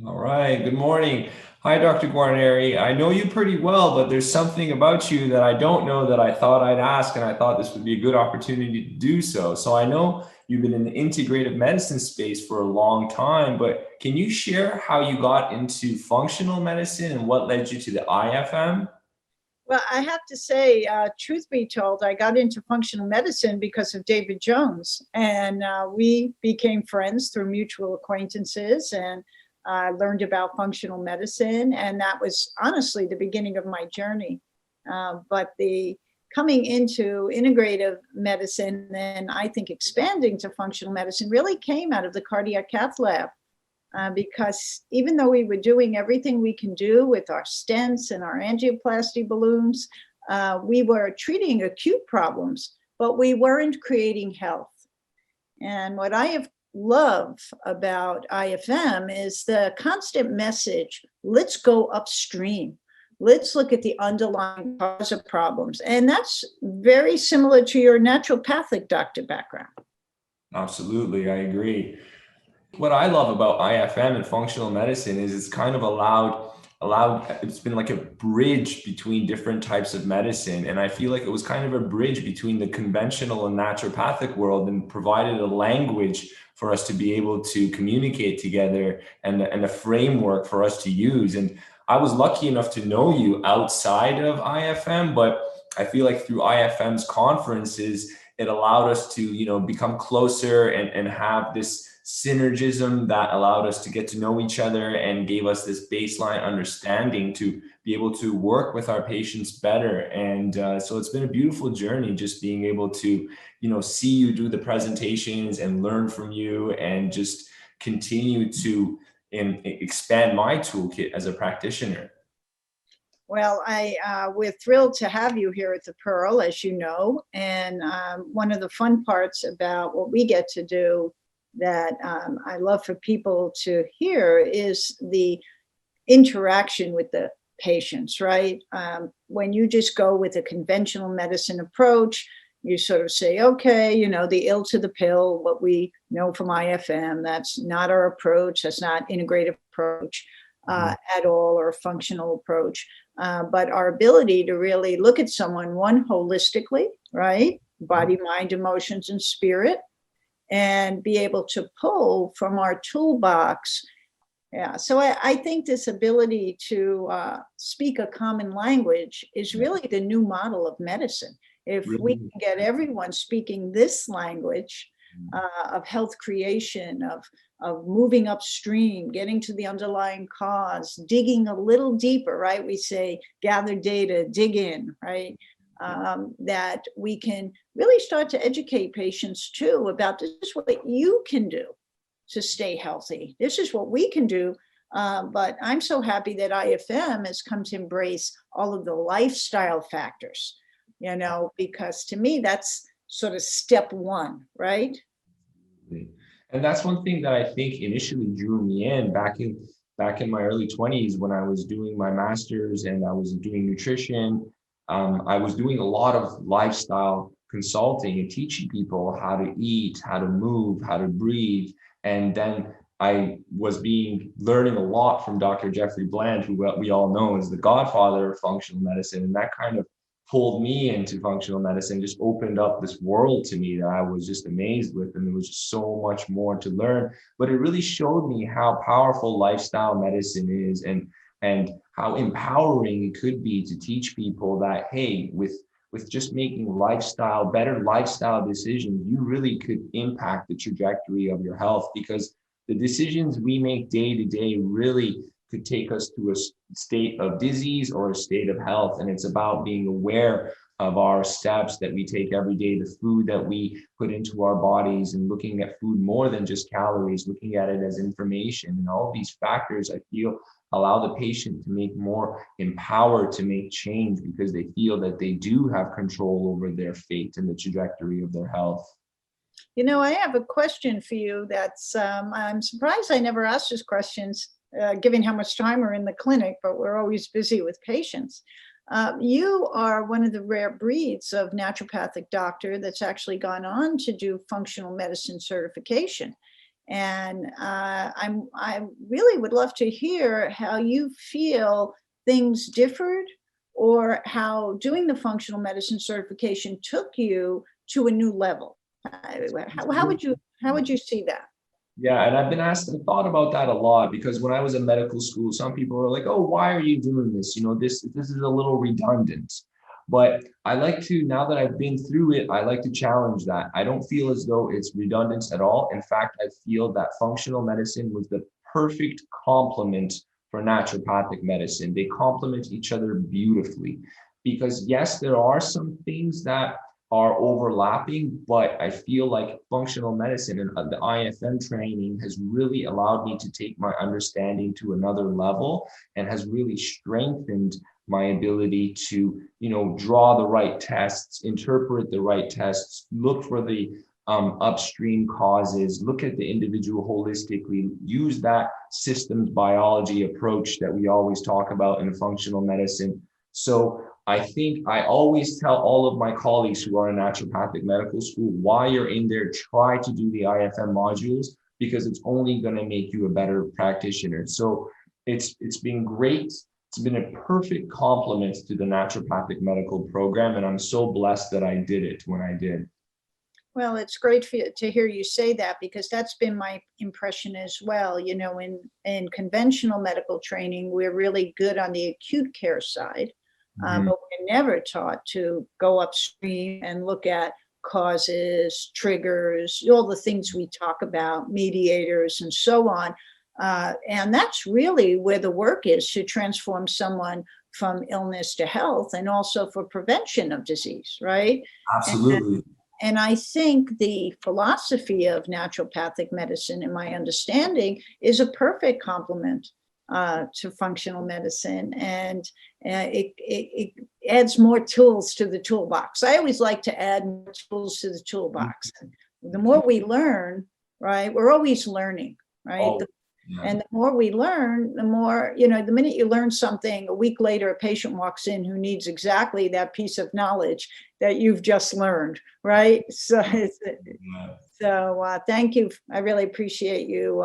All right. Good morning. Hi, Dr. Guarneri. I know you pretty well, but there's something about you that I don't know that I thought I'd ask, and I thought this would be a good opportunity to do so. So I know you've been in the integrative medicine space for a long time, but can you share how you got into functional medicine and what led you to the IFM? Well, I have to say, truth be told, I got into functional medicine because of David Jones, and we became friends through mutual acquaintances, and I learned about functional medicine, and that was honestly the beginning of my journey. But the coming into integrative medicine and I think expanding to functional medicine really came out of the cardiac cath lab because even though we were doing everything we can do with our stents and our angioplasty balloons, we were treating acute problems, but we weren't creating health. And what I have love about IFM is the constant message, let's go upstream. Let's look at the underlying cause of problems. And that's very similar to your naturopathic doctor background. Absolutely, I agree. What I love about IFM and functional medicine is it's kind of allowed it's been like a bridge between different types of medicine, and I feel like it was kind of a bridge between the conventional and naturopathic world and provided a language for us to be able to communicate together and a framework for us to use. And I was lucky enough to know you outside of IFM, but I feel like through IFM's conferences it allowed us to become closer and have this synergism that allowed us to get to know each other and gave us this baseline understanding to be able to work with our patients better. And so it's been a beautiful journey just being able to see you do the presentations and learn from you and just continue to expand my toolkit as a practitioner. Well, we're thrilled to have you here at the Pearl, as you know. And one of the fun parts about what we get to do that I love for people to hear is the interaction with the patients, right? When you just go with a conventional medicine approach, you sort of say, okay, the ill to the pill, what we know from IFM, that's not our approach. That's not integrative approach at all, or a functional approach. But our ability to really look at someone, one, holistically, right? Body, mind, emotions, and spirit, and be able to pull from our toolbox. Yeah, so I think this ability to speak a common language is really the new model of medicine. If we Really. can get everyone speaking this language of health creation, of moving upstream, getting to the underlying cause, digging a little deeper, right? We say gather data, dig in, right? That we can really start to educate patients too about this is what you can do to stay healthy. This is what we can do. But I'm so happy that IFM has come to embrace all of the lifestyle factors, because to me, that's sort of step one, right? And that's one thing that I think initially drew me in back in my early 20s when I was doing my master's and I was doing nutrition. I was doing a lot of lifestyle consulting and teaching people how to eat, how to move, how to breathe. And then I was learning a lot from Dr. Jeffrey Bland, who we all know is the godfather of functional medicine. And that kind of pulled me into functional medicine, just opened up this world to me that I was just amazed with. And there was just so much more to learn. But it really showed me how powerful lifestyle medicine is and how empowering it could be to teach people that, hey, with just making better lifestyle decisions, you really could impact the trajectory of your health, because the decisions we make day to day really could take us to a state of disease or a state of health. And it's about being aware of our steps that we take every day, the food that we put into our bodies, and looking at food more than just calories, looking at it as information. And all these factors, I feel, allow the patient to make more empowered to make change because they feel that they do have control over their fate and the trajectory of their health. I have a question for you that's, I'm surprised I never asked these questions, given how much time we're in the clinic, but we're always busy with patients. You are one of the rare breeds of naturopathic doctor that's actually gone on to do functional medicine certification. And I really would love to hear how you feel things differed, or how doing the functional medicine certification took you to a new level. How would you see that? Yeah, and I've been asked and thought about that a lot, because when I was in medical school, some people were like, "Oh, why are you doing this? You know, this is a little redundant." But I like to, now that I've been through it, I like to challenge that. I don't feel as though it's redundant at all. In fact, I feel that functional medicine was the perfect complement for naturopathic medicine. They complement each other beautifully, because yes, there are some things that are overlapping, but I feel like functional medicine and the IFM training has really allowed me to take my understanding to another level, and has really strengthened my ability to, draw the right tests, interpret the right tests, look for the upstream causes, look at the individual holistically, use that systems biology approach that we always talk about in functional medicine. So I think I always tell all of my colleagues who are in naturopathic medical school, while you're in there, try to do the IFM modules, because it's only going to make you a better practitioner. So it's been great. It's been a perfect complement to the naturopathic medical program, and I'm so blessed that I did it when I did. Well, it's great to hear you say that, because that's been my impression as well. In conventional medical training, we're really good on the acute care side, Mhm. but we're never taught to go upstream and look at causes, triggers, all the things we talk about, mediators, and so on. And that's really where the work is, to transform someone from illness to health, and also for prevention of disease, right? Absolutely. And I think the philosophy of naturopathic medicine, in my understanding, is a perfect complement to functional medicine, and it adds more tools to the toolbox. I always like to add more tools to the toolbox. The more we learn, right? We're always learning, right? Oh, yeah. And the more we learn, the more, the minute you learn something, a week later, a patient walks in who needs exactly that piece of knowledge that you've just learned, right? So thank you. I really appreciate you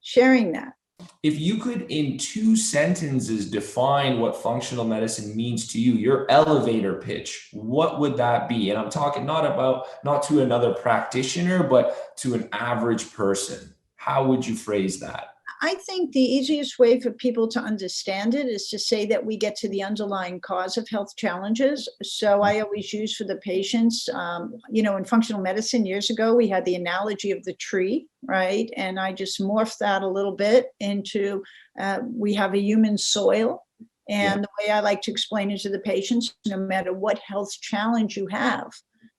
sharing that. If you could, in 2 sentences, define what functional medicine means to you, your elevator pitch, what would that be? And I'm talking not to another practitioner, but to an average person. How would you phrase that? I think the easiest way for people to understand it is to say that we get to the underlying cause of health challenges. So I always use for the patients, in functional medicine years ago, we had the analogy of the tree, right? And I just morphed that a little bit into we have a human soil. And the way I like to explain it to the patients, no matter what health challenge you have,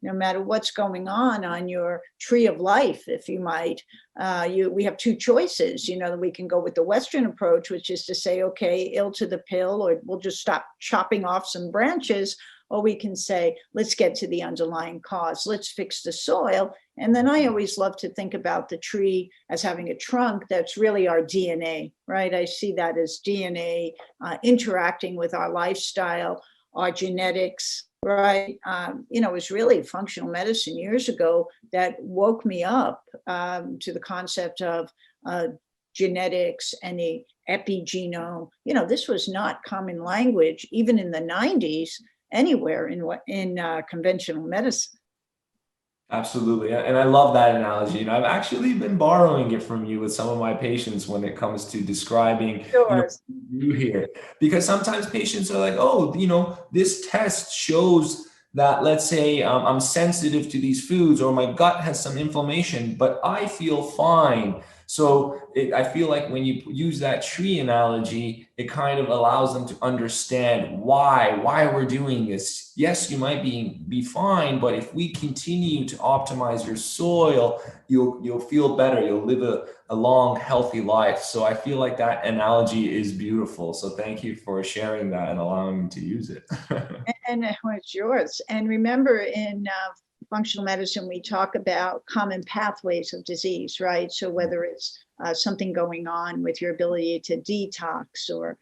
no matter what's going on your tree of life, if you might, we have two choices. We can go with the Western approach, which is to say, okay, ill to the pill, or we'll just stop chopping off some branches. Or we can say, let's get to the underlying cause. Let's fix the soil. And then I always love to think about the tree as having a trunk that's really our DNA, right? I see that as DNA interacting with our lifestyle, our genetics, right? It was really functional medicine years ago that woke me up to the concept of genetics and the epigenome. This was not common language, even in the 90s, anywhere in conventional medicine. Absolutely. And I love that analogy. And I've actually been borrowing it from you with some of my patients when it comes to describing, Sure. you here. Because sometimes patients are like, oh, this test shows that, let's say, I'm sensitive to these foods, or my gut has some inflammation, but I feel fine. So I feel like when you use that tree analogy, it kind of allows them to understand why we're doing this. Yes, you might be fine, but if we continue to optimize your soil, you'll feel better. You'll live a long, healthy life. So I feel like that analogy is beautiful. So thank you for sharing that and allowing me to use it. And it's yours. And remember, in functional medicine, we talk about common pathways of disease, right? So whether it's something going on with your ability to detox, or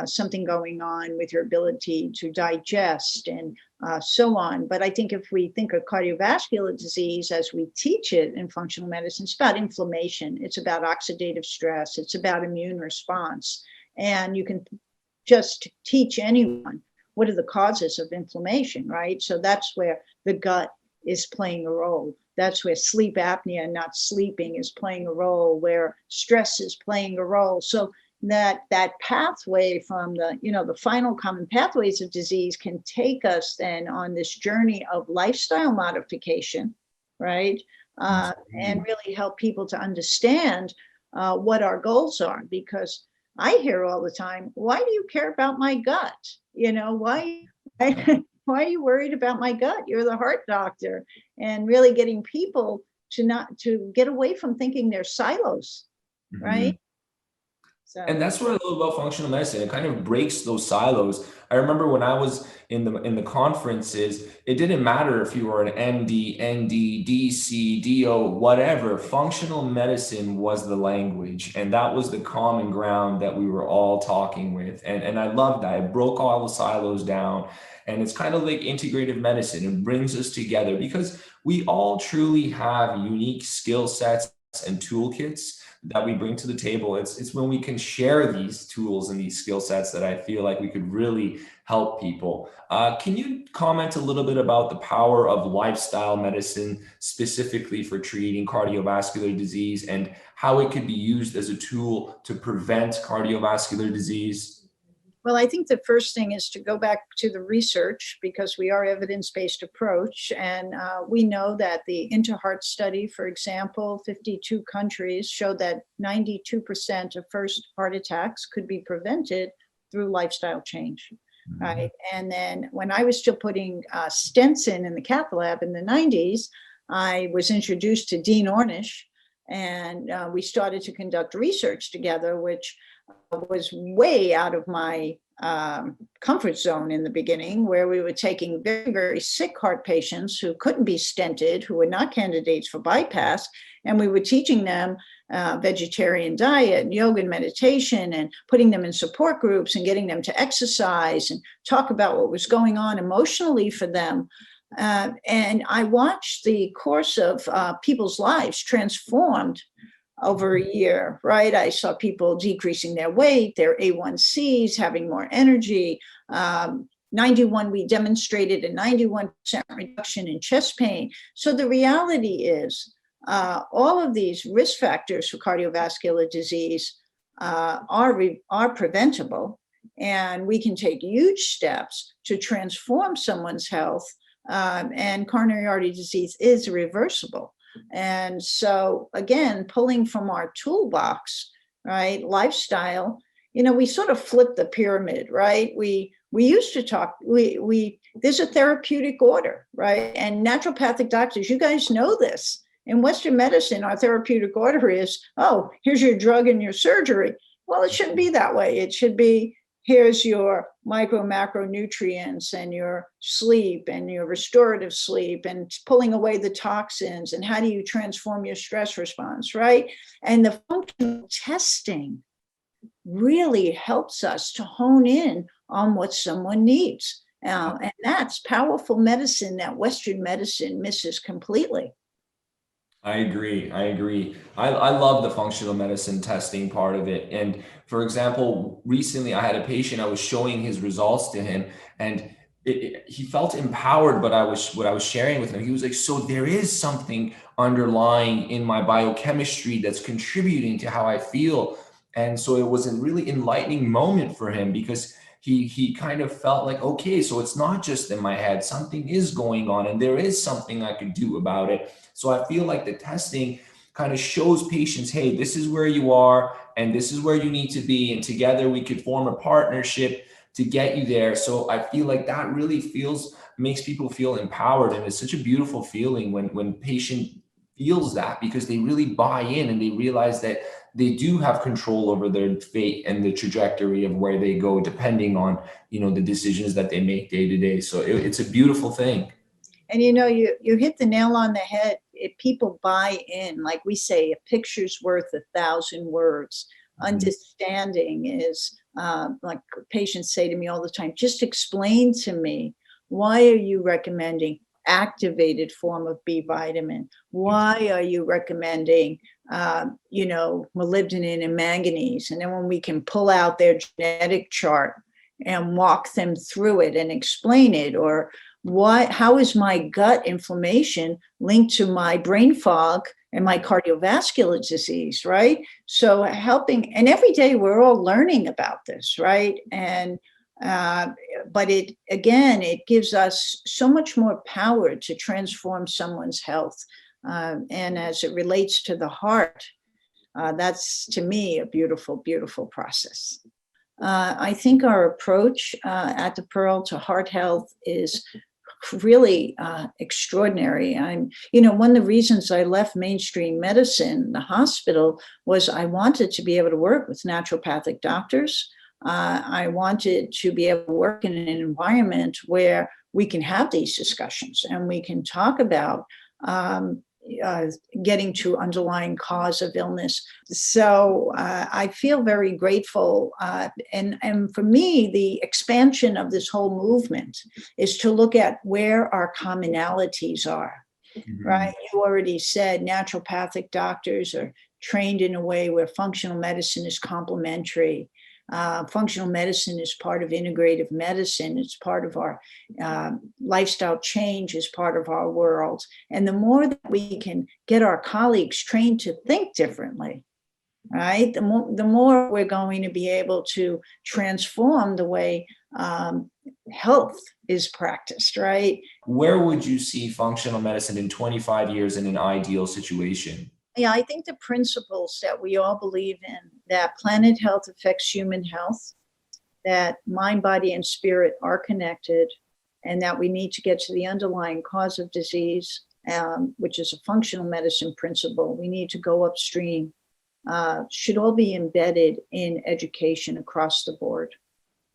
something going on with your ability to digest and so on. But I think if we think of cardiovascular disease as we teach it in functional medicine, it's about inflammation, it's about oxidative stress, it's about immune response. And you can just teach anyone what are the causes of inflammation, right? So that's where the gut is playing a role. That's where sleep apnea, not sleeping, is playing a role, where stress is playing a role. So that pathway from the final common pathways of disease can take us then on this journey of lifestyle modification, right? And really help people to understand what our goals are. Because I hear all the time, why do you care about my gut? Why why are you worried about my gut? You're the heart doctor. And really getting people to get away from thinking they're silos, right? So. And that's what I love about functional medicine. It kind of breaks those silos. I remember when I was in the conferences, it didn't matter if you were an MD, ND, DC, DO, whatever. Functional medicine was the language, and that was the common ground that we were all talking with. And I loved that. It broke all the silos down. And it's kind of like integrative medicine. It brings us together because we all truly have unique skill sets and toolkits that we bring to the table. It's when we can share these tools and these skill sets that I feel like we could really help people. Can you comment a little bit about the power of lifestyle medicine, specifically for treating cardiovascular disease, and how it could be used as a tool to prevent cardiovascular disease? Well, I think the first thing is to go back to the research, because we are evidence-based approach. And we know that the InterHeart study, for example, 52 countries showed that 92% of first heart attacks could be prevented through lifestyle change, right? And then when I was still putting stents in the cath lab in the 90s, I was introduced to Dean Ornish, and we started to conduct research together, which was way out of my comfort zone in the beginning, where we were taking very, very sick heart patients who couldn't be stented, who were not candidates for bypass, and we were teaching them vegetarian diet and yoga and meditation, and putting them in support groups and getting them to exercise and talk about what was going on emotionally for them. And I watched the course of people's lives transformed over a year, right? I saw people decreasing their weight, their A1Cs, having more energy. 91, we demonstrated a 91% reduction in chest pain. So the reality is all of these risk factors for cardiovascular disease are preventable, and we can take huge steps to transform someone's health, and coronary artery disease is reversible. And so, again, pulling from our toolbox, right, lifestyle, we sort of flip the pyramid, right? We used to talk, there's a therapeutic order, right? And naturopathic doctors, you guys know this. In Western medicine, our therapeutic order is, oh, here's your drug and your surgery. Well, it shouldn't be that way. It should be, here's your micro macronutrients and your sleep and your restorative sleep and pulling away the toxins, and how do you transform your stress response, right? And the functional testing really helps us to hone in on what someone needs. And that's powerful medicine that Western medicine misses completely. I agree. I love the functional medicine testing part of it. And for example, recently I had a patient, I was showing his results to him, and he felt empowered, but what I was sharing with him, he was like, so there is something underlying in my biochemistry that's contributing to how I feel. And so it was a really enlightening moment for him, because he kind of felt like, okay, so it's not just in my head, something is going on and there is something I could do about it. So I feel like the testing kind of shows patients, hey, this is where you are and this is where you need to be. And together we could form a partnership to get you there. So I feel like that really makes people feel empowered. And it's such a beautiful feeling when patient feels that, because they really buy in and they realize that they do have control over their fate and the trajectory of where they go, depending on, the decisions that they make day to day. So it's a beautiful thing. And you hit the nail on the head. If people buy in, like we say, a picture's worth 1,000 words. Understanding is, like patients say to me all the time, just explain to me Why are you recommending activated form of B vitamin? Why are you recommending, molybdenum and manganese? And then when we can pull out their genetic chart and walk them through it and explain it, or how is my gut inflammation linked to my brain fog and my cardiovascular disease, right? So helping, and every day we're all learning about this, right? And but it gives us so much more power to transform someone's health. And as it relates to the heart, that's, to me, a beautiful, beautiful process. I think our approach at the Pearl to heart health is really extraordinary. One of the reasons I left mainstream medicine, the hospital, was I wanted to be able to work with naturopathic doctors. I wanted to be able to work in an environment where we can have these discussions and we can talk about getting to underlying cause of illness. So I feel very grateful. And for me, the expansion of this whole movement is to look at where our commonalities are, right? You already said naturopathic doctors are trained in a way where functional medicine is complementary. Functional medicine is part of integrative medicine. It's part of our lifestyle change, is part of our world. And the more that we can get our colleagues trained to think differently, right, the more we're going to be able to transform the way health is practiced, right? Where would you see functional medicine in 25 years in an ideal situation? Yeah, I think the principles that we all believe in, that planet health affects human health, that mind, body, and spirit are connected, and that we need to get to the underlying cause of disease, which is a functional medicine principle. We need to go upstream, should all be embedded in education across the board.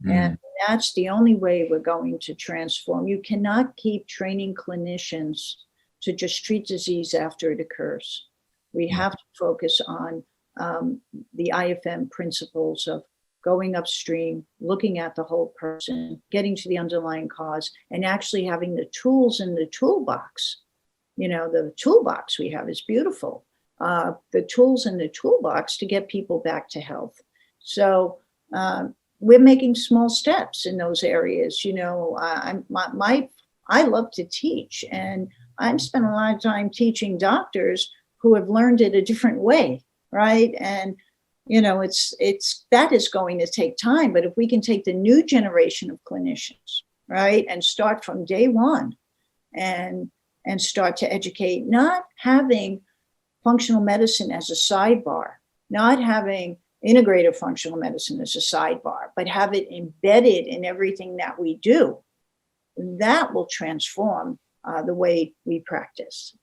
And that's the only way we're going to transform. You cannot keep training clinicians to just treat disease after it occurs. We have to focus on the IFM principles of going upstream, looking at the whole person, getting to the underlying cause, and actually having the tools in the toolbox. The toolbox we have is beautiful. The tools in the toolbox to get people back to health. So we're making small steps in those areas. I love to teach, and I've spent a lot of time teaching doctors who have learned it a different way, right? And it's that is going to take time. But if we can take the new generation of clinicians, right, and start from day one, and start to educate, not having functional medicine as a sidebar, not having integrative functional medicine as a sidebar, but have it embedded in everything that we do, that will transform the way we practice.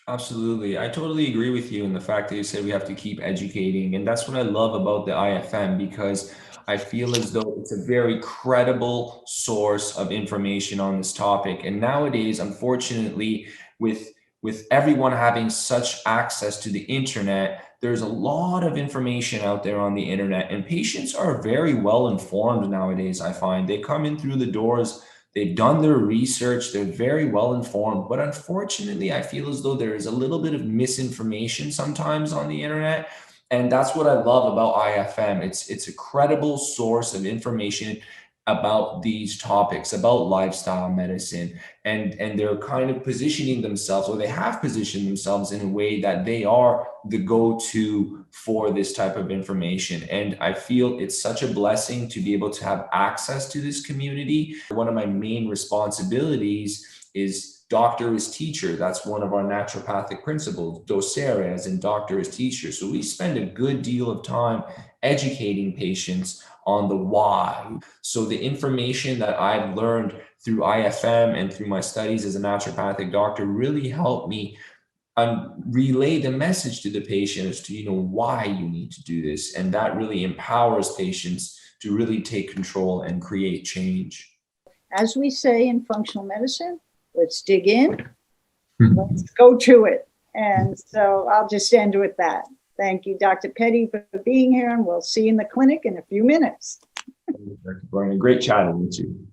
Absolutely. I totally agree with you in the fact that you said we have to keep educating. And that's what I love about the IFM, because I feel as though it's a very credible source of information on this topic. And nowadays, unfortunately, with everyone having such access to the internet, there's a lot of information out there on the internet, and patients are very well informed nowadays. I find they come in through the doors, they've done their research, they're very well informed, but unfortunately, I feel as though there is a little bit of misinformation sometimes on the internet. And that's what I love about IFM. It's a credible source of information about these topics, about lifestyle medicine, and they're kind of positioning themselves, or they have positioned themselves in a way that they are the go-to for this type of information. And I feel it's such a blessing to be able to have access to this community. One of my main responsibilities is doctor is teacher. That's one of our naturopathic principles, docere, as in doctor is teacher. So we spend a good deal of time educating patients on the why. So the information that I've learned through IFM and through my studies as a naturopathic doctor really helped me relay the message to the patient as to, why you need to do this. And that really empowers patients to really take control and create change. As we say in functional medicine, let's dig in, let's go to it. And so I'll just end with that. Thank you, Dr. Pedi, for being here, and we'll see you in the clinic in a few minutes. Dr. Guarneri, great chatting with you.